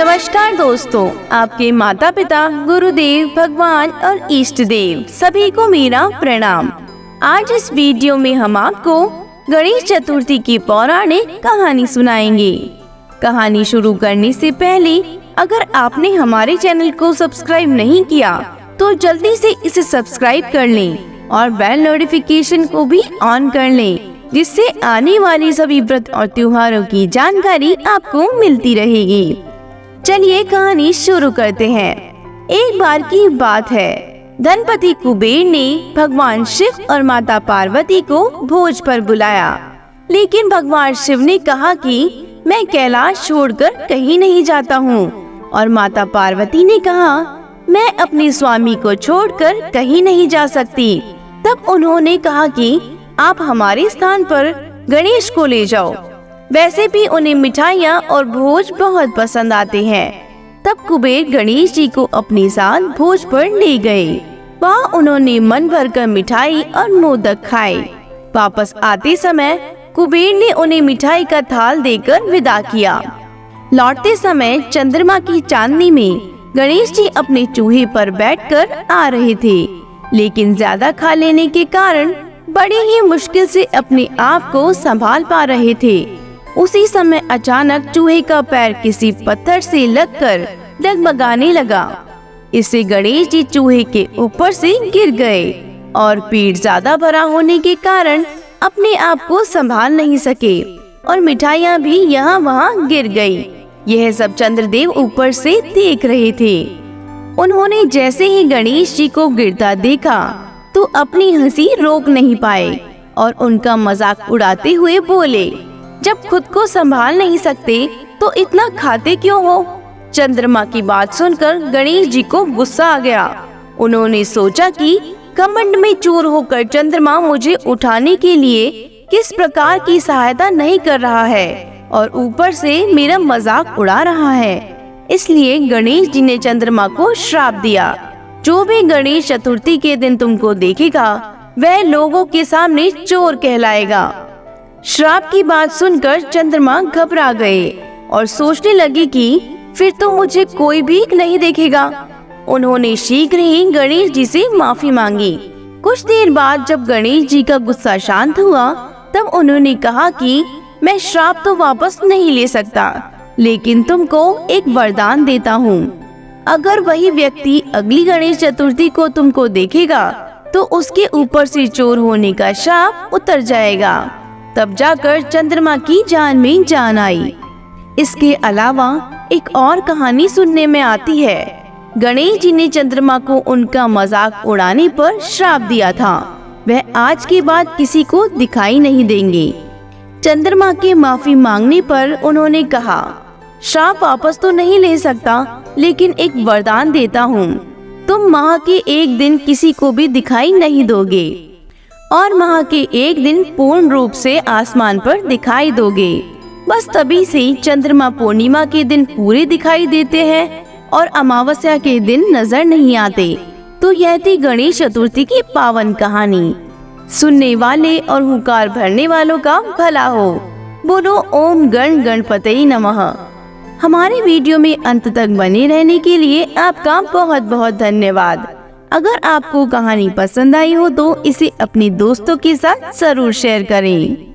नमस्कार दोस्तों, आपके माता पिता, गुरुदेव, भगवान और इष्ट देव सभी को मेरा प्रणाम। आज इस वीडियो में हम आपको गणेश चतुर्थी की पौराणिक कहानी सुनाएंगे। कहानी शुरू करने से पहले अगर आपने हमारे चैनल को सब्सक्राइब नहीं किया तो जल्दी से इसे सब्सक्राइब कर लें और बेल नोटिफिकेशन को भी ऑन कर लें, जिससे आने वाली सभी व्रत और त्योहारों की जानकारी आपको मिलती रहेगी। चलिए कहानी शुरू करते हैं। एक बार की बात है, धनपति कुबेर ने भगवान शिव और माता पार्वती को भोज पर बुलाया, लेकिन भगवान शिव ने कहा कि मैं कैलाश छोड़कर कहीं नहीं जाता हूँ, और माता पार्वती ने कहा मैं अपने स्वामी को छोड़कर कहीं नहीं जा सकती। तब उन्होंने कहा कि आप हमारे स्थान पर गणेश को ले जाओ, वैसे भी उन्हें मिठाइयाँ और भोज बहुत पसंद आते हैं। तब कुबेर गणेश जी को अपने साथ भोज पर ले गए। वहाँ उन्होंने मन भरकर मिठाई और मोदक खाए। वापस आते समय कुबेर ने उन्हें मिठाई का थाल देकर विदा किया। लौटते समय चंद्रमा की चांदनी में गणेश जी अपने चूहे पर बैठकर आ रहे थे, लेकिन ज्यादा खा लेने के कारण बड़ी ही मुश्किल से अपने आप को संभाल पा रहे थे। उसी समय अचानक चूहे का पैर किसी पत्थर से लगकर डगमगाने लगा। इससे गणेश जी चूहे के ऊपर से गिर गए और पेट ज्यादा भरा होने के कारण अपने आप को संभाल नहीं सके और मिठाइयाँ भी यहाँ वहाँ गिर गई। यह सब चंद्रदेव ऊपर से देख रहे थे। उन्होंने जैसे ही गणेश जी को गिरता देखा तो अपनी हंसी रोक नहीं पाए और उनका मजाक उड़ाते हुए बोले, जब खुद को संभाल नहीं सकते तो इतना खाते क्यों हो? चंद्रमा की बात सुनकर गणेश जी को गुस्सा आ गया। उन्होंने सोचा कि घमंड में चूर होकर चंद्रमा मुझे उठाने के लिए किस प्रकार की सहायता नहीं कर रहा है और ऊपर से मेरा मजाक उड़ा रहा है। इसलिए गणेश जी ने चंद्रमा को श्राप दिया, जो भी गणेश चतुर्थी के दिन तुमको देखेगा वह लोगों के सामने चोर कहलाएगा। श्राप की बात सुनकर चंद्रमा घबरा गए और सोचने लगे कि फिर तो मुझे कोई भी नहीं देखेगा। उन्होंने शीघ्र ही गणेश जी से माफी मांगी। कुछ देर बाद जब गणेश जी का गुस्सा शांत हुआ तब उन्होंने कहा कि मैं श्राप तो वापस नहीं ले सकता, लेकिन तुमको एक वरदान देता हूँ। अगर वही व्यक्ति अगली गणेश चतुर्थी को तुमको देखेगा तो उसके ऊपर से चोर होने का श्राप उतर जाएगा। तब जाकर चंद्रमा की जान में जान आई। इसके अलावा एक और कहानी सुनने में आती है। गणेश जी ने चंद्रमा को उनका मजाक उड़ाने पर श्राप दिया था, वह आज के बाद किसी को दिखाई नहीं देंगे। चंद्रमा के माफी मांगने पर उन्होंने कहा, श्राप वापस तो नहीं ले सकता, लेकिन एक वरदान देता हूँ। तुम माह के एक दिन किसी को भी दिखाई नहीं दोगे और माह के एक दिन पूर्ण रूप से आसमान पर दिखाई दोगे। बस तभी से चंद्रमा पूर्णिमा के दिन पूरे दिखाई देते हैं और अमावस्या के दिन नजर नहीं आते। तो यह थी गणेश चतुर्थी की पावन कहानी। सुनने वाले और हुंकार भरने वालों का भला हो। बोलो ओम गण गणपतये नमः। हमारे वीडियो में अंत तक बने रहने के लिए आपका बहुत बहुत धन्यवाद। अगर आपको कहानी पसंद आई हो तो इसे अपने दोस्तों के साथ जरूर शेयर करें।